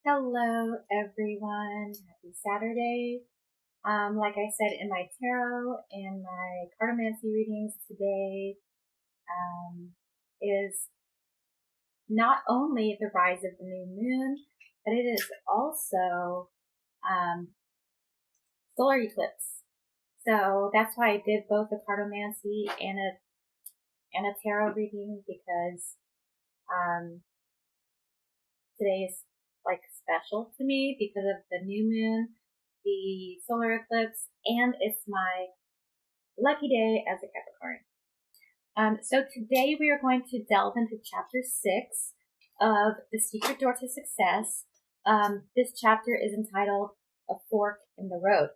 Hello, everyone. Happy Saturday. Like I said in my tarot and my cartomancy readings today, is not only the rise of the new moon, but it is also solar eclipse. So that's why I did both a cartomancy and a tarot reading because today is like special to me because of the new moon, the solar eclipse, and it's my lucky day as a Capricorn. So today we are going to delve into chapter 6 of The Secret Door to Success. This chapter is entitled A Fork in the Road.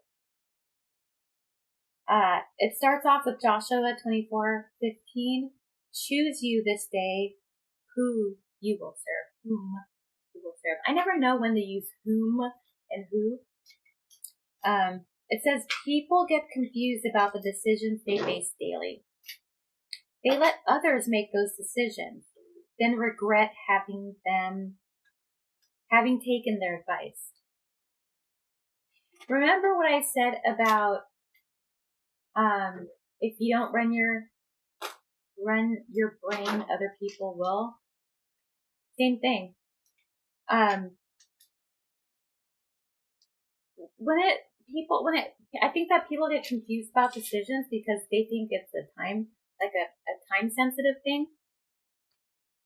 It starts off with Joshua 24:15. Choose you this day who you will serve, whom you will serve. I never know when to use whom and who. It says people get confused about the decisions they face daily. They let others make those decisions, then regret having taken their advice. Remember what I said about if you don't run your brain, other people will. Same thing. I think that people get confused about decisions because they think it's a time sensitive thing.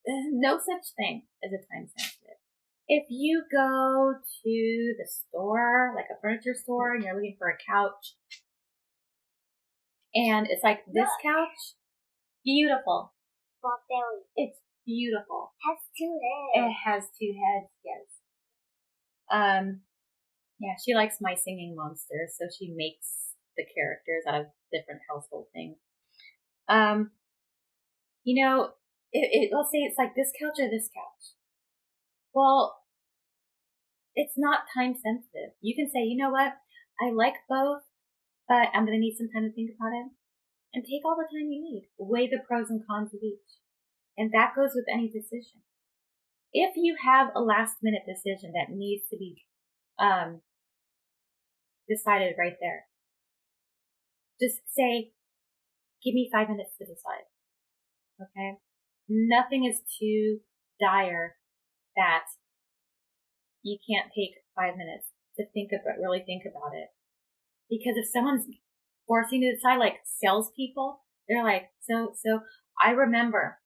There's no such thing as a time sensitive. If you go to the store, like a furniture store, and you're looking for a couch, and it's like this couch, beautiful. It's beautiful. Has 2 heads. It has 2 heads, yes. Yeah, she likes My Singing Monsters, so she makes the characters out of different household things. Let's say it's like this couch or this couch. Well, it's not time sensitive. You can say, you know what, I like both, but I'm going to need some time to think about it. And take all the time you need. Weigh the pros and cons of each. And that goes with any decision. If you have a last minute decision that needs to be decided right there, just say, give me 5 minutes to decide. Okay? Nothing is too dire that you can't take 5 minutes to really think about it. Because if someone's forcing you to decide, like salespeople, they're like, so I remember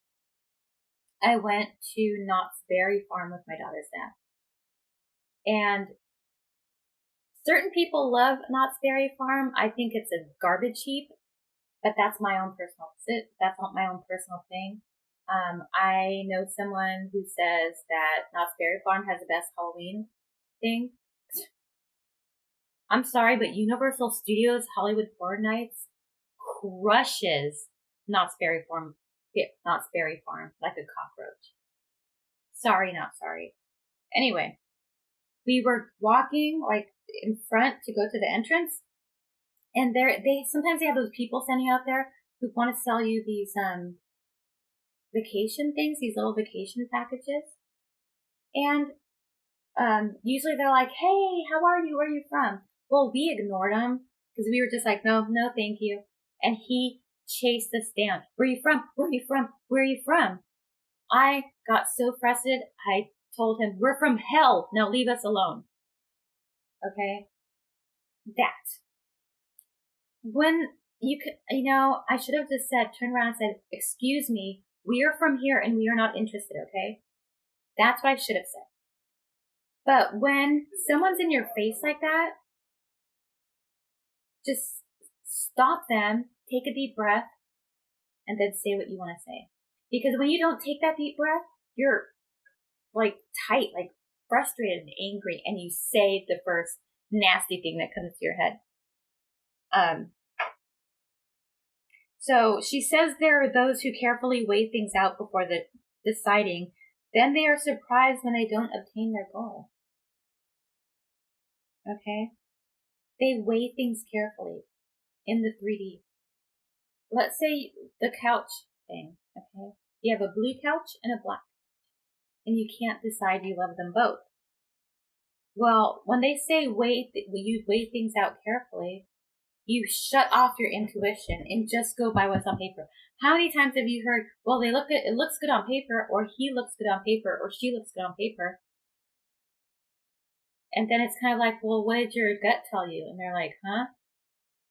I went to Knott's Berry Farm with my daughter's dad. And certain people love Knott's Berry Farm. I think it's a garbage heap, but that's not my own personal thing. I know someone who says that Knott's Berry Farm has the best Halloween thing. I'm sorry, but Universal Studios Hollywood Horror Nights crushes Knott's Berry Farm like a cockroach. Sorry, not sorry. Anyway, we were walking like in front to go to the entrance, and sometimes they have those people standing out there who want to sell you these vacation things, these little vacation packages. And usually they're like, hey, how are you? Where are you from? Well, we ignored him because we were just like, no, thank you. And he chased us down. Where are you from? Where are you from? Where are you from? I got so frustrated, I told him, we're from hell. Now leave us alone. Okay? When I should have just turned around and said, excuse me, we are from here and we are not interested, okay? That's what I should have said. But when someone's in your face like that, just stop them, take a deep breath, and then say what you want to say. Because when you don't take that deep breath, you're like tight, like frustrated and angry, and you say the first nasty thing that comes to your head. So she says there are those who carefully weigh things out before deciding. Then they are surprised when they don't obtain their goal. Okay? They weigh things carefully in the 3D. Let's say the couch thing, okay? You have a blue couch and a black couch, and you can't decide you love them both. Well, when they say you weigh things out carefully, you shut off your intuition and just go by what's on paper. How many times have you heard, well, it looks good on paper, or he looks good on paper, or she looks good on paper? And then it's kind of like, well, what did your gut tell you? And they're like, huh?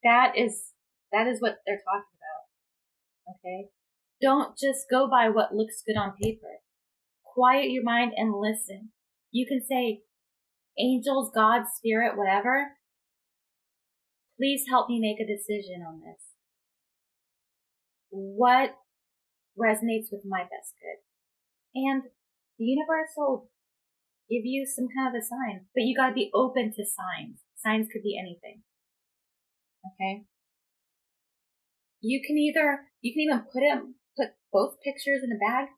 That is what they're talking about. Okay? Don't just go by what looks good on paper. Quiet your mind and listen. You can say, angels, God, spirit, whatever, please help me make a decision on this. What resonates with my best good? And the universe will give you some kind of a sign, but you gotta be open to signs. Signs could be anything. Okay? You can even put both pictures in a bag,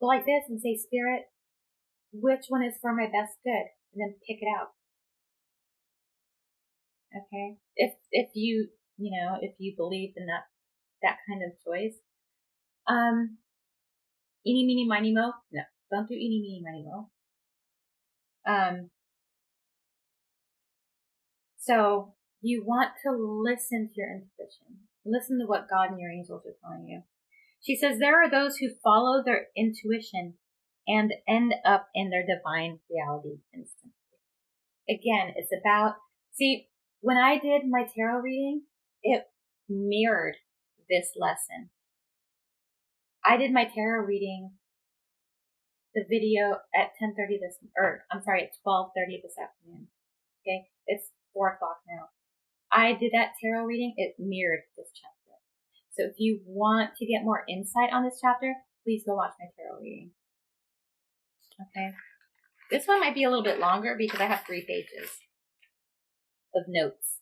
go like this and say, Spirit, which one is for my best good? And then pick it out. Okay? If you believe in that kind of choice. Eeny, meeny, miny, mo. No, don't do eeny, meeny, miny, mo. So you want to listen to your intuition. Listen to what God and your angels are telling you. She says there are those who follow their intuition and end up in their divine reality instantly. Again, it's about, see, when I did my tarot reading, it mirrored this lesson. I did my tarot reading, the video at 10:30 at 12:30 this afternoon. Okay, it's 4 o'clock now. I did that tarot reading. It mirrored this chapter. So if you want to get more insight on this chapter, please go watch my tarot reading. Okay, this one might be a little bit longer because I have 3 pages of notes.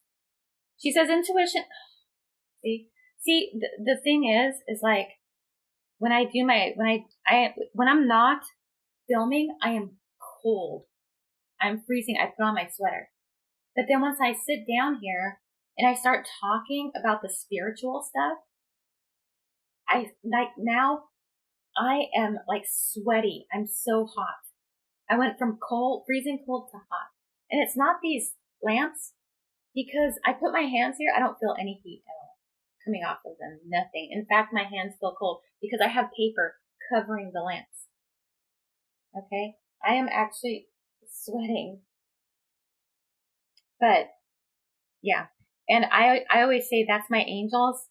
She says intuition. See, the thing is like when I do when I'm not filming, I am cold. I'm freezing. I put on my sweater. But then once I sit down here and I start talking about the spiritual stuff, now I am like sweaty. I'm so hot. I went from freezing cold to hot. And it's not these lamps, because I put my hands here. I don't feel any heat at all coming off of them. Nothing. In fact, my hands feel cold because I have paper covering the lamps. Okay? I am actually sweating. But yeah. And I always say that's my angels,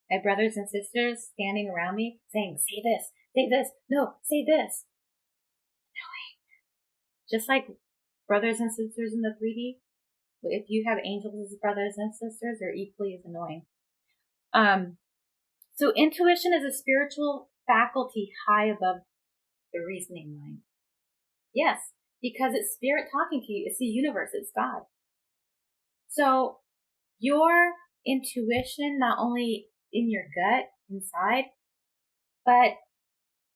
my brothers and sisters standing around me saying, say this, no, say this. Just like brothers and sisters in the 3D, if you have angels as brothers and sisters, they're equally as annoying. So intuition is a spiritual faculty high above the reasoning mind. Yes, because it's spirit talking to you. It's the universe. It's God. So your intuition, not only in your gut, inside, but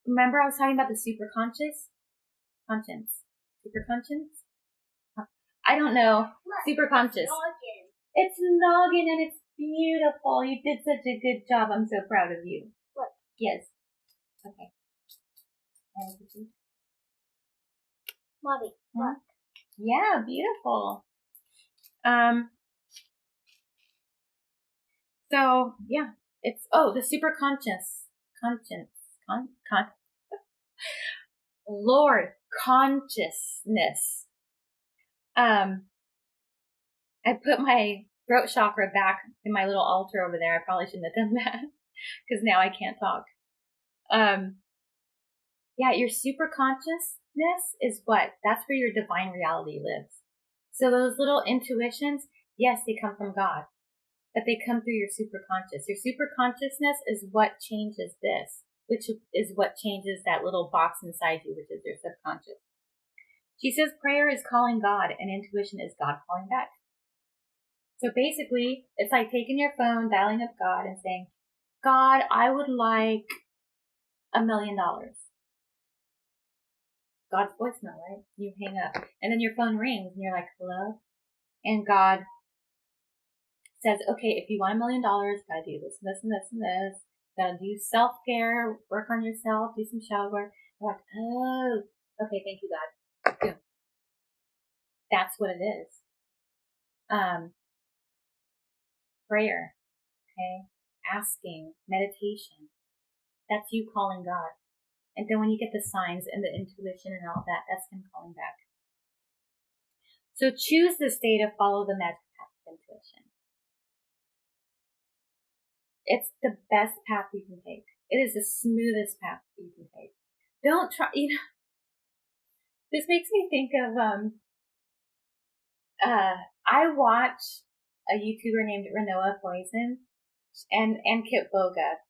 remember I was talking about the superconscious? Superconscious? I don't know. Superconscious. It's noggin and it's beautiful. You did such a good job. I'm so proud of you. Look. Yes. Okay. Mommy, look. Yeah, beautiful. So yeah, it's the superconscious Lord consciousness. I put my throat chakra back in my little altar over there. I probably shouldn't have done that because now I can't talk. Yeah, your super consciousness is that's where your divine reality lives. So those little intuitions, yes, they come from God, but they come through your superconscious. Your superconsciousness is what changes this, which is what changes that little box inside you, which is your subconscious. She says prayer is calling God and intuition is God calling back. So basically, it's like taking your phone, dialing up God and saying, God, I would like $1 million. God's voicemail, right? You hang up. And then your phone rings and you're like, hello? And God says, okay, if you want $1 million, gotta do this and this and this and this. Gotta do self-care, work on yourself, do some shadow work. You're like, oh, okay, thank you, God. Boom. That's what it is. Prayer, okay? Asking, meditation. That's you calling God. And then when you get the signs and the intuition and all that, that's him calling back. So choose this day to follow the magic path of intuition. It's the best path you can take. It is the smoothest path you can take. Don't try, this makes me think of, I watch a YouTuber named Renoa Poison and Kip Boga.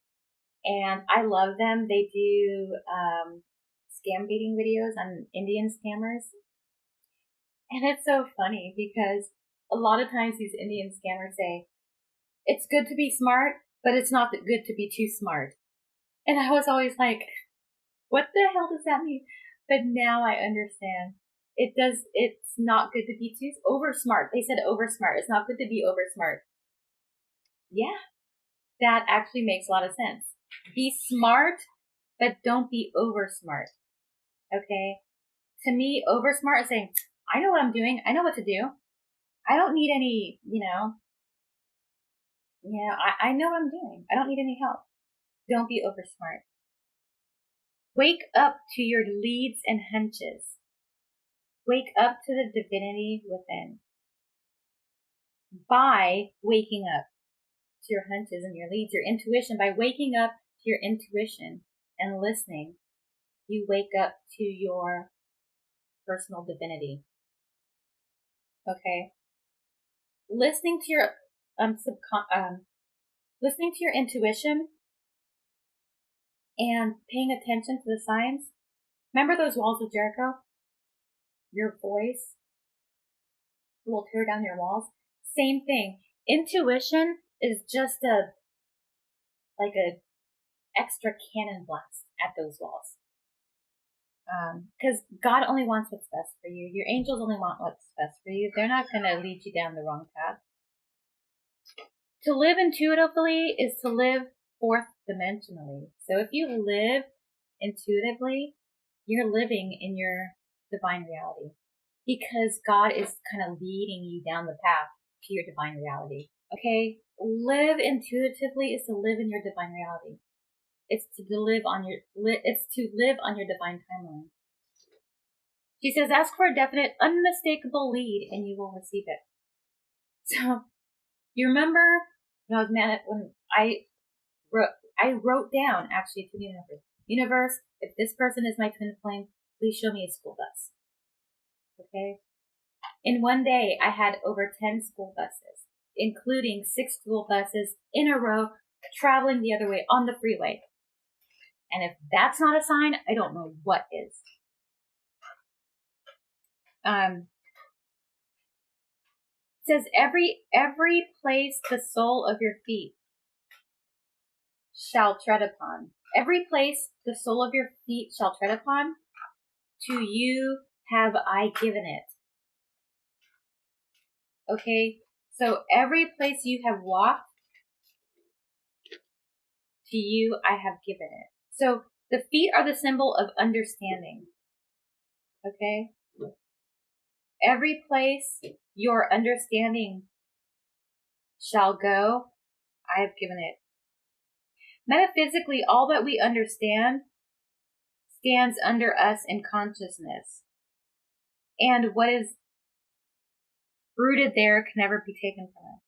And I love them. They do, scam baiting videos on Indian scammers. And it's so funny because a lot of times these Indian scammers say, it's good to be smart, but it's not good to be too smart. And I was always like, what the hell does that mean? But now I understand. It's not good to be too over smart. They said over smart. It's not good to be over smart. Yeah, that actually makes a lot of sense. Be smart, but don't be over smart. Okay? To me, over smart is saying, I know what I'm doing. I know what to do. I don't need any, I know what I'm doing. I don't need any help. Don't be over smart. Wake up to your leads and hunches. Wake up to the divinity within. By waking up to your hunches and your leads, your intuition, by waking up to your intuition and listening, you wake up to your personal divinity. Okay? Listening to your listening to your intuition and paying attention to the signs. Remember those walls of Jericho? Your voice will tear down your walls. Same thing. Intuition is just a extra cannon blast at those walls. Because God only wants what's best for you. Your angels only want what's best for you. They're not going to lead you down the wrong path. To live intuitively is to live fourth dimensionally. So if you live intuitively, you're living in your divine reality. Because God is kind of leading you down the path to your divine reality. Okay? Live intuitively is to live in your divine reality. It's to live on your divine timeline. She says, ask for a definite, unmistakable lead and you will receive it. So, you remember when I was mad at when I wrote down actually to the universe, if this person is my twin flame, please show me a school bus. Okay? In one day, I had over 10 school buses, including 6 school buses in a row traveling the other way on the freeway. And if that's not a sign, I don't know what is. It says every place the sole of your feet shall tread upon. Every place the sole of your feet shall tread upon, to you have I given it. Okay? So every place you have walked, to you I have given it. So the feet are the symbol of understanding. Okay? Every place your understanding shall go, I have given it. Metaphysically, all that we understand stands under us in consciousness. And what is rooted there can never be taken from us.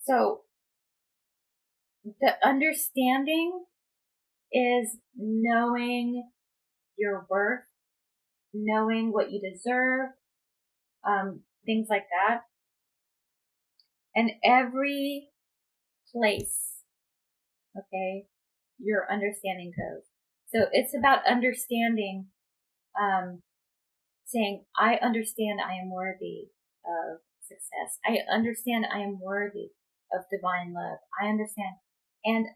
So, the understanding is knowing your worth, knowing what you deserve, things like that. And every place, okay, your understanding goes. So it's about understanding, saying, I understand I am worthy of success. I understand I am worthy of divine love. I understand. And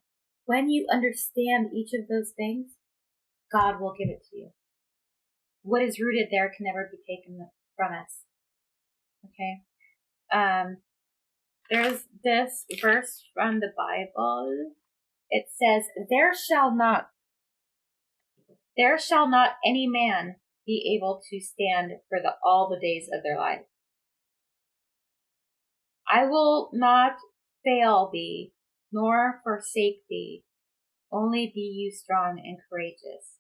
when you understand each of those things, God will give it to you. What is rooted there can never be taken from us. Okay? There's this verse from the Bible. It says, there shall not any man be able to stand for all the days of their life. I will not fail thee, nor forsake thee. Only be you strong and courageous,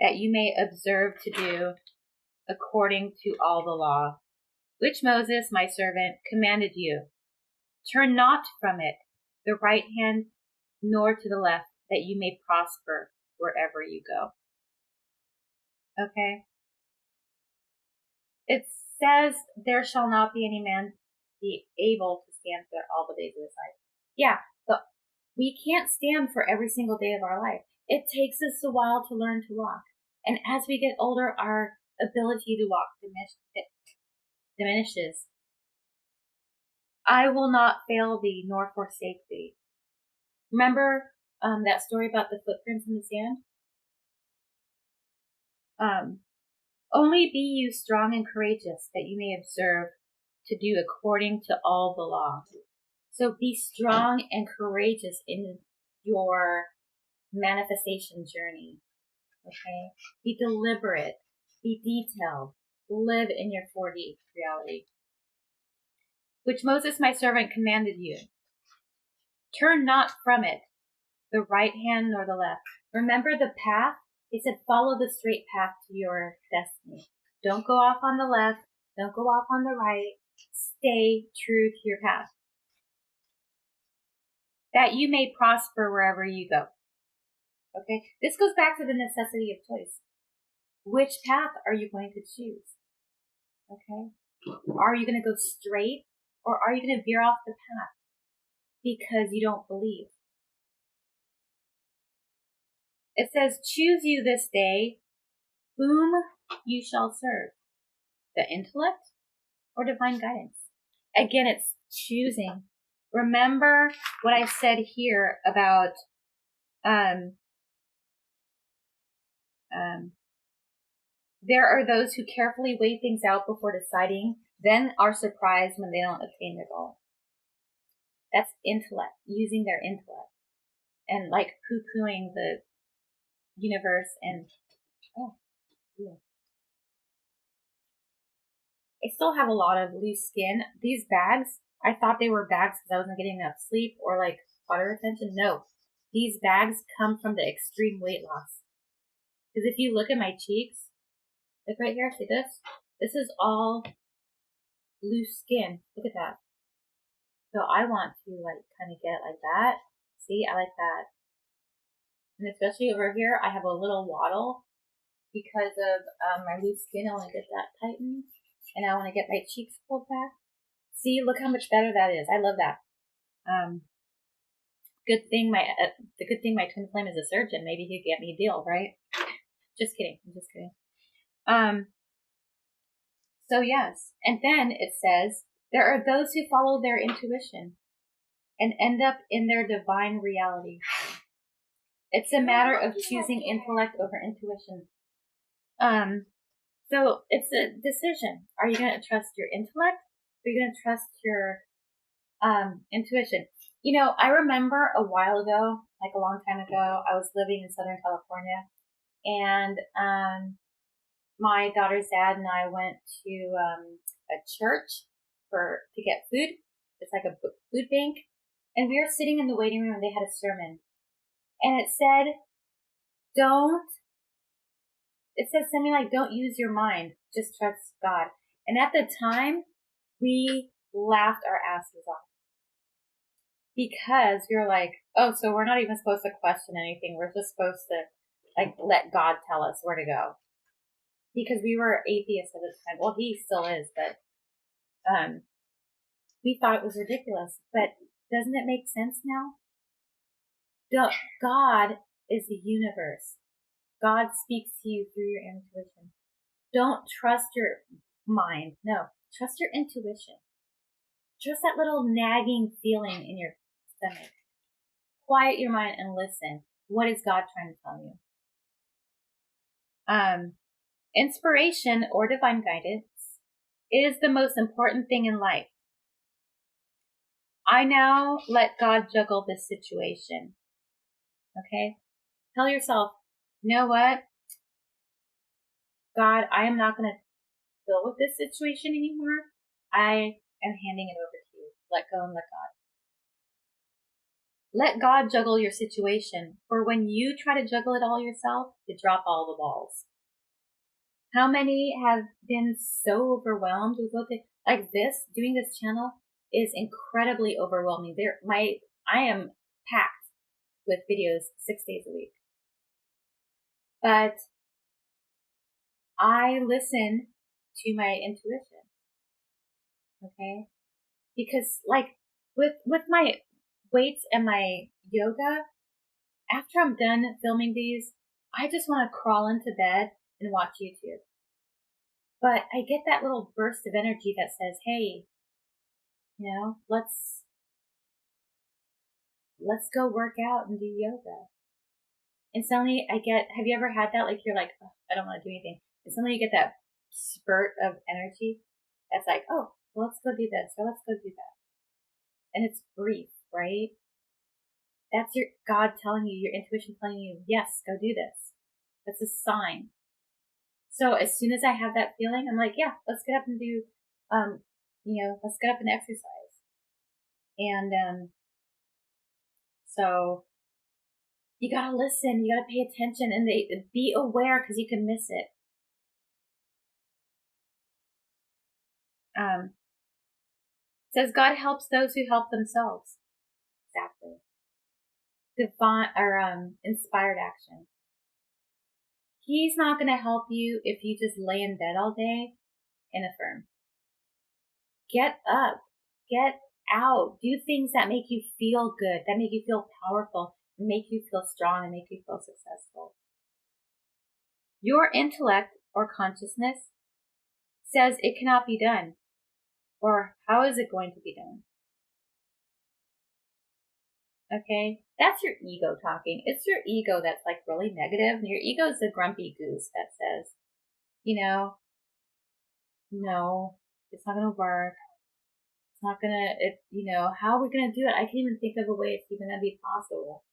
that you may observe to do according to all the law, which Moses, my servant, commanded you. Turn not from it, the right hand, nor to the left, that you may prosper wherever you go. Okay? It says, there shall not be any man be able to stand for all the days of his life. Yeah, but we can't stand for every single day of our life. It takes us a while to learn to walk. And as we get older, our ability to walk diminishes. I will not fail thee, nor forsake thee. Remember that story about the footprints in the sand? Only be you strong and courageous, that you may observe to do according to all the law. So be strong and courageous in your manifestation journey. Okay? Be deliberate. Be detailed. Live in your 4D reality, which Moses, my servant, commanded you. Turn not from it, the right hand nor the left. Remember the path? It said follow the straight path to your destiny. Don't go off on the left. Don't go off on the right. Stay true to your path, that you may prosper wherever you go. Okay? This goes back to the necessity of choice. Which path are you going to choose? Okay? Are you going to go straight, or are you going to veer off the path because you don't believe? It says, choose you this day whom you shall serve, the intellect or divine guidance. Again, it's choosing. Remember what I said here about there are those who carefully weigh things out before deciding, then are surprised when they don't attain their goal. That's intellect, using their intellect, and like poo-pooing the universe and, oh, yeah. I still have a lot of loose skin. These bags, I thought they were bags because I wasn't getting enough sleep or like water retention. No, these bags come from the extreme weight loss. Because if you look at my cheeks, look right here, see this? This is all loose skin. Look at that. So I want to like kind of get it like that. See, I like that. And especially over here, I have a little waddle because of my loose skin. I want to get that tightened. And I want to get my cheeks pulled back. See, look how much better that is. I love that. Good thing my twin flame is a surgeon. Maybe he'd get me a deal, right? Just kidding. I'm just kidding. So yes. And then it says, there are those who follow their intuition and end up in their divine reality. It's a matter of choosing intellect over intuition. So it's a decision. Are you going to trust your intellect? Or are you going to trust your intuition? You know, I remember a while ago, like a long time ago, I was living in Southern California, and my daughter's dad and I went to a church to get food. It's like a food bank, and we were sitting in the waiting room and they had a sermon, and it said something like, don't use your mind, just trust God. And at the time, we laughed our asses off. Because we were like, oh, so we're not even supposed to question anything. We're just supposed to, like, let God tell us where to go. Because we were atheists at the time. Well, he still is, but we thought it was ridiculous. But doesn't it make sense now? God is the universe. God speaks to you through your intuition. Don't trust your mind. No, trust your intuition. Trust that little nagging feeling in your stomach. Quiet your mind and listen. What is God trying to tell you? Inspiration or divine guidance is the most important thing in life. I now let God juggle this situation. Okay? Tell yourself, you know what? God, I am not going to deal with this situation anymore. I am handing it over to you. Let go and let God. Let God juggle your situation, for when you try to juggle it all yourself, you drop all the balls. How many have been so overwhelmed with what they, like this, doing this channel is incredibly overwhelming. I am packed with videos 6 days a week. But I listen to my intuition. Okay? Because like with my weights and my yoga, after I'm done filming these, I just want to crawl into bed and watch YouTube. But I get that little burst of energy that says, hey, let's go work out and do yoga. And suddenly have you ever had that? Like you're like, oh, I don't want to do anything. And suddenly you get that spurt of energy that's like, oh, well, let's go do this or let's go do that. And it's brief, right? That's your God telling you, your intuition telling you, yes, go do this. That's a sign. So as soon as I have that feeling, I'm like, yeah, let's get up and do, let's get up and exercise. And so you gotta listen, you gotta pay attention, and be aware because you can miss it. Says God helps those who help themselves. Exactly. Divine or inspired action. He's not going to help you if you just lay in bed all day and affirm. Get up, get out, do things that make you feel good, that make you feel powerful, make you feel strong, and make you feel successful. Your intellect or consciousness says it cannot be done. Or how is it going to be done? Okay, that's your ego talking. It's your ego that's like really negative. And your ego is the grumpy goose that says, no, it's not going to work. It's not going to, how are we going to do it? I can't even think of a way it's even going to be possible.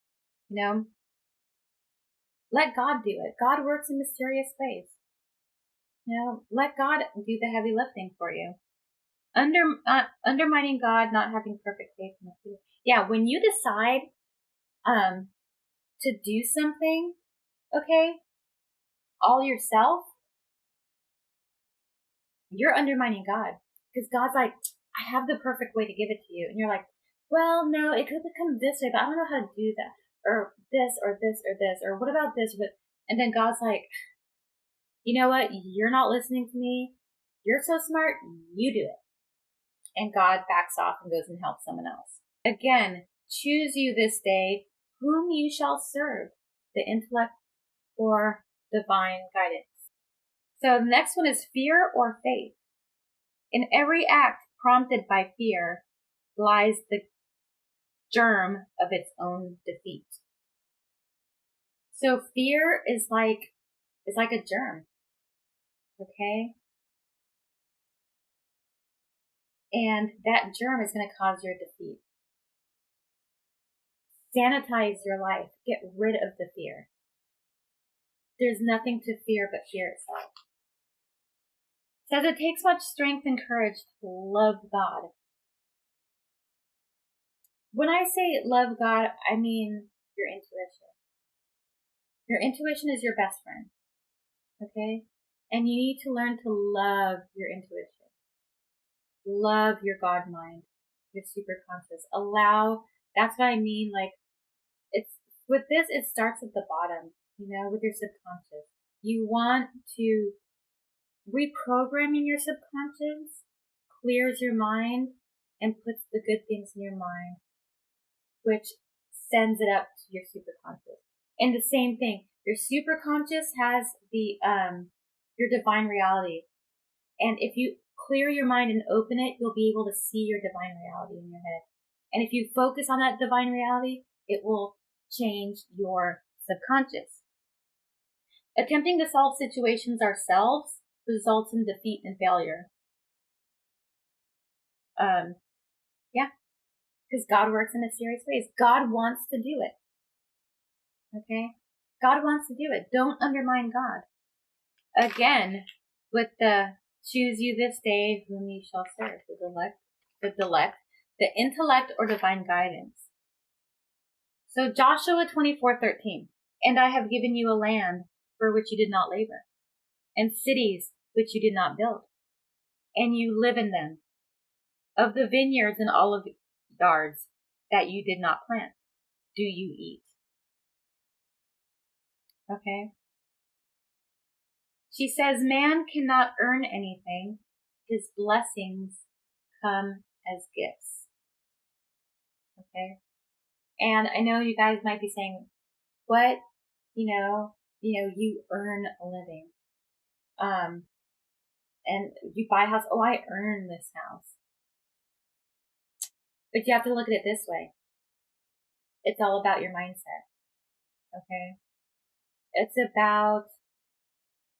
Let God do it. God works in mysterious ways. Let God do the heavy lifting for you. Undermining God, not having perfect faith in the future. Yeah, when you decide to do something, okay, all yourself, you're undermining God. Because God's like, I have the perfect way to give it to you. And you're like, well, no, it could become this way, but I don't know how to do that. Or this, or this, or this, or what about this? And then God's like, you know what? You're not listening to me. You're so smart. You do it. And God backs off and goes and helps someone else. Again, choose you this day whom you shall serve, the intellect or divine guidance. So the next one is fear or faith. In every act prompted by fear lies the germ of its own defeat. So fear is like a germ. Okay? And that germ is going to cause your defeat. Sanitize your life. Get rid of the fear. There's nothing to fear but fear itself. Says it takes much strength and courage to love God. When I say love God, I mean your intuition. Your intuition is your best friend. Okay? And you need to learn to love your intuition. Love your God mind, your superconscious. That's what I mean. Like, with this, it starts at the bottom, with your subconscious. You want to reprogramming your subconscious, clears your mind, and puts the good things in your mind, which sends it up to your superconscious. And the same thing, your superconscious has your divine reality. And if you clear your mind and open it, you'll be able to see your divine reality in your head. And if you focus on that divine reality, it will change your subconscious. Attempting to solve situations ourselves results in defeat and failure. Because God works in mysterious ways. God wants to do it. Okay? God wants to do it. Don't undermine God. again, with the choose you this day whom you shall serve, the intellect or divine guidance. So Joshua 24:13, and I have given you a land for which you did not labor, and cities which you did not build, and you live in them. Of the vineyards and olive yards that you did not plant, do you eat? Okay. She says, man cannot earn anything. His blessings come as gifts. Okay. And I know you guys might be saying, what, you earn a living. And you buy a house. Oh, I earn this house. But you have to look at it this way. It's all about your mindset. Okay. It's about,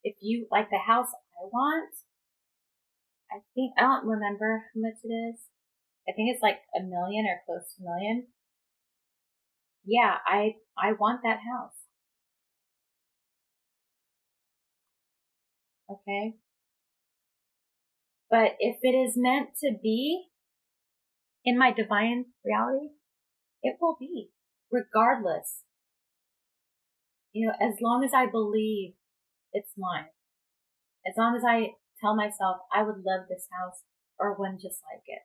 if you like the house I want, I don't remember how much it is. I think it's like $1 million or close to $1 million. Yeah, I want that house. Okay. But if it is meant to be in my divine reality, it will be, regardless. As long as I believe it's mine. As long as I tell myself I would love this house or one just like it.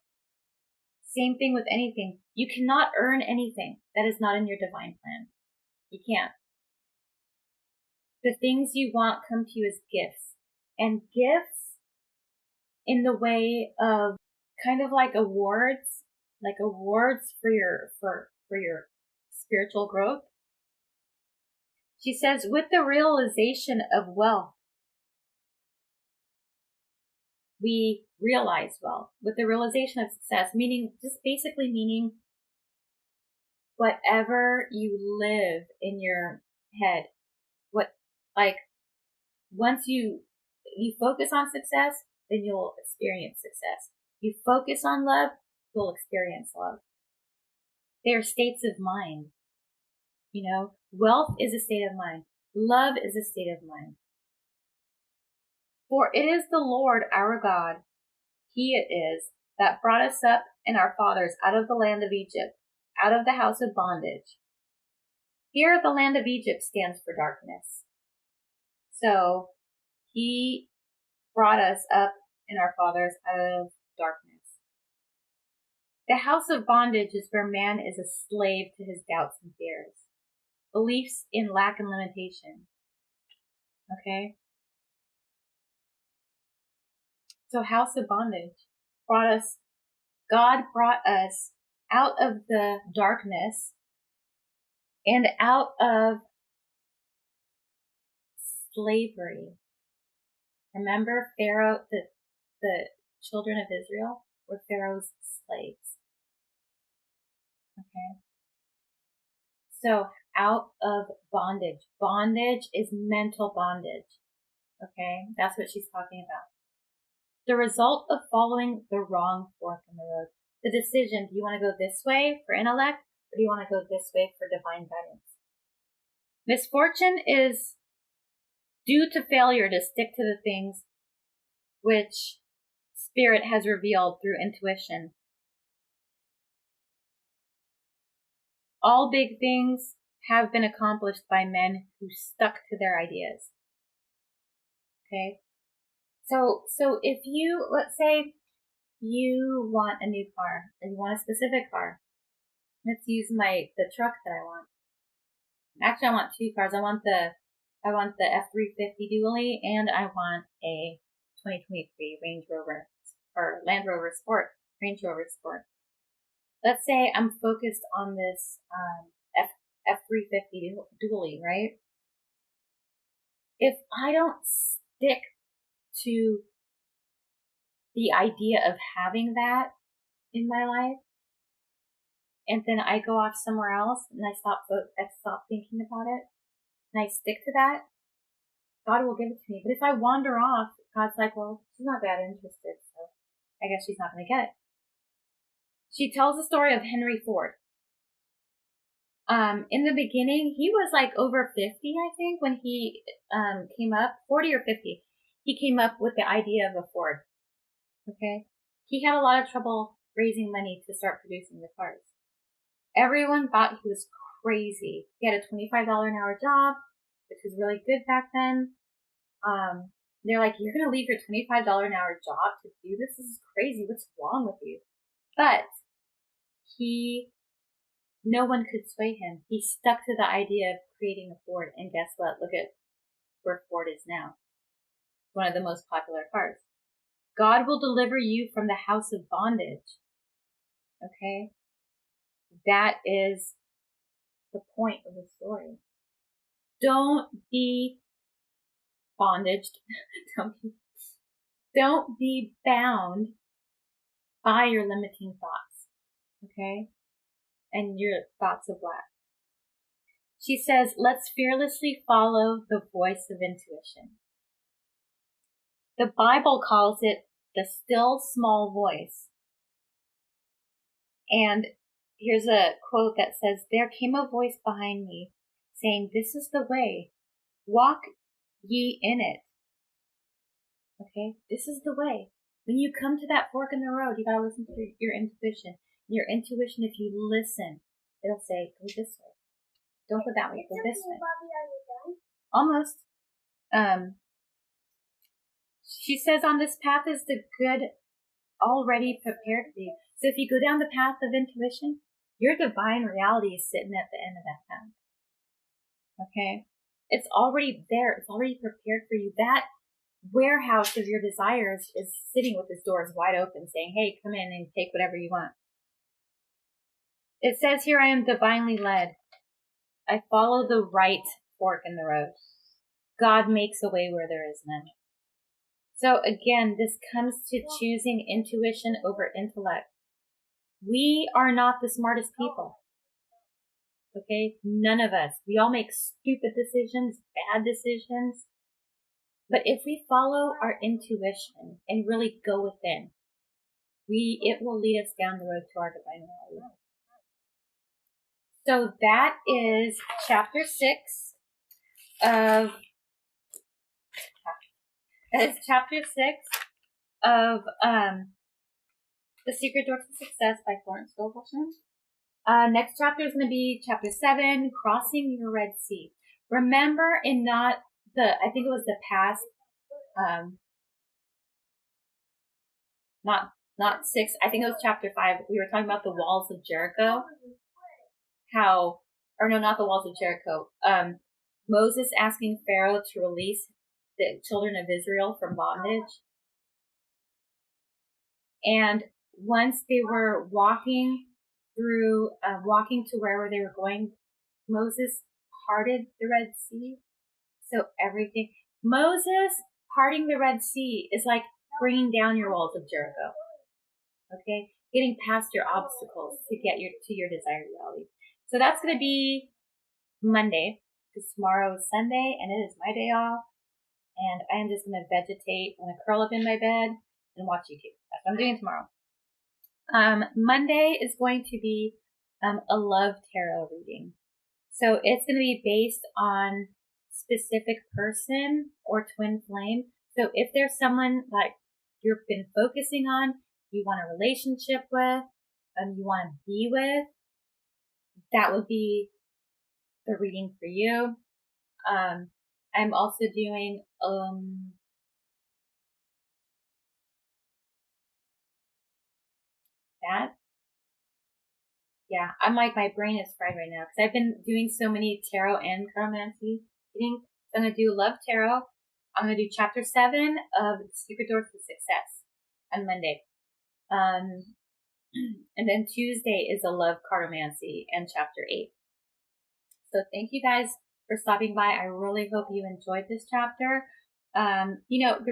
Same thing with anything. You cannot earn anything that is not in your divine plan. You can't. The things you want come to you as gifts. And gifts in the way of kind of like awards for your spiritual growth. She says, with the realization of wealth, we realize wealth. With the realization of success, just basically meaning whatever you live in your head, once you focus on success, then you'll experience success. You focus on love, you'll experience love. They are states of mind. Wealth is a state of mind. Love is a state of mind. For it is the Lord our God, He it is, that brought us up and our fathers out of the land of Egypt, out of the house of bondage. Here the land of Egypt stands for darkness. So He brought us up and our fathers out of darkness. The house of bondage is where man is a slave to his doubts and fears, beliefs in lack and limitation. Okay? So house of bondage God brought us out of the darkness and out of slavery. Remember Pharaoh, the children of Israel were Pharaoh's slaves. Okay. So out of bondage. Bondage is mental bondage. Okay. That's what she's talking about. The result of following the wrong fork in the road. The decision, do you want to go this way for intellect, or do you want to go this way for divine guidance? Misfortune is due to failure to stick to the things which Spirit has revealed through intuition. All big things have been accomplished by men who stuck to their ideas. Okay? So if you, let's say you want a new car, or you want a specific car. Let's use the truck that I want. Actually, I want two cars. I want the F-350 dually, and I want a 2023 Range Rover or Land Rover Sport, Range Rover Sport. Let's say I'm focused on this F-350 dually, right? If I don't stick to the idea of having that in my life, and then I go off somewhere else and I stop thinking about it, and I stick to that, God will give it to me. But if I wander off, God's like, well, she's not that interested, so I guess she's not going to get it. She tells the story of Henry Ford. In the beginning, he was like over 50, I think, when he came up, 40 or 50. He came up with the idea of a Ford. Okay? He had a lot of trouble raising money to start producing the cars. Everyone thought he was crazy. He had a $25 an hour job, which was really good back then. They're like, you're going to leave your $25 an hour job to do this? This is crazy. What's wrong with you? But no one could sway him. He stuck to the idea of creating a Ford. And guess what? Look at where Ford is now. One of the most popular cars. God will deliver you from the house of bondage. Okay? That is the point of the story. Don't be bondaged. Don't be bound by your limiting thoughts. Okay? And your thoughts of lack. She says, let's fearlessly follow the voice of intuition. The Bible calls it the still small voice. And here's a quote that says, there came a voice behind me saying, this is the way, walk ye in it. Okay, this is the way. When you come to that fork in the road, you gotta listen to your intuition. Your intuition, if you listen, it'll say, go this way. Don't go that way, go this way. Almost. She says on this path is the good already prepared for you. So if you go down the path of intuition, your divine reality is sitting at the end of that path. Okay? It's already there. It's already prepared for you. That warehouse of your desires is sitting with its doors wide open saying, hey, come in and take whatever you want. It says here, I am divinely led. I follow the right fork in the road. God makes a way where there is none. So again, this comes to choosing intuition over intellect. We are not the smartest people. Okay? None of us. We all make stupid decisions, bad decisions. But if we follow our intuition and really go within, it will lead us down the road to our divine reality. So that is chapter 6 of The Secret Doors to Success by Florence Scovel. Next chapter is going to be chapter 7, Crossing Your Red Sea. Remember I think it was the past, not 6, I think it was chapter 5. We were talking about the walls of Jericho. Not the walls of Jericho. Moses asking Pharaoh to release the children of Israel from bondage. And once they were walking to wherever they were going, Moses parted the Red Sea. So Moses parting the Red Sea is like bringing down your walls of Jericho. Okay? Getting past your obstacles to get to your desired reality. So that's going to be Monday, because tomorrow is Sunday and it is my day off. And I am just going to vegetate. I'm going to curl up in my bed and watch YouTube. That's what I'm doing tomorrow. Monday is going to be a love tarot reading. So it's going to be based on specific person or twin flame. So if there's someone like you've been focusing on, you want a relationship with, you want to be with, that would be the reading for you. I'm also doing that. Yeah, I'm like, my brain is fried right now because I've been doing so many tarot and CarolineMarcia readings. So I'm going to do Love Tarot. I'm going to do chapter 7 of The Secret Doors to Success on Monday. And then Tuesday is a Love CarolineMarcia and chapter 8. So thank you guys for stopping by. I really hope you enjoyed this chapter. The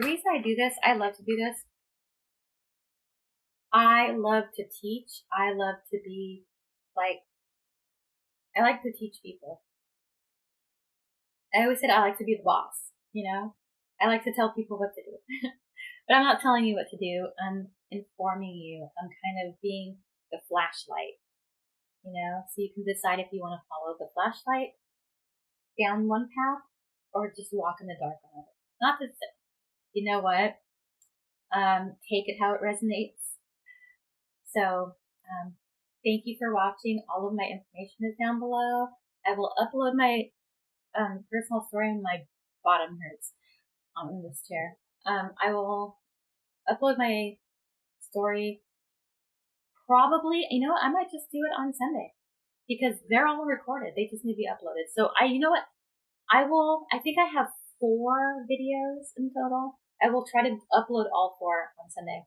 reason I do this, I love to do this. I love to teach. I love to be I like to teach people. I always said I like to be the boss, I like to tell people what to do. But I'm not telling you what to do. I'm informing you. I'm kind of being the flashlight. you know, so you can decide if you want to follow the flashlight down one path or just walk in the dark on another. Not to say, you know what? Take it how it resonates. So, thank you for watching. All of my information is down below. I will upload my personal story. My bottom hurts on this chair. I will upload my story probably, you know what, I might just do it on Sunday because they're all recorded. They just need to be uploaded. So you know what, I think I have 4 videos in total. I will try to upload all 4 on Sunday.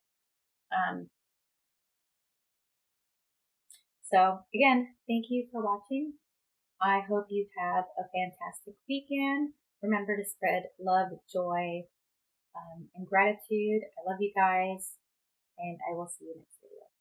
So again, thank you for watching. I hope you have a fantastic weekend. Remember to spread love, joy, and gratitude. I love you guys, and I will see you next week.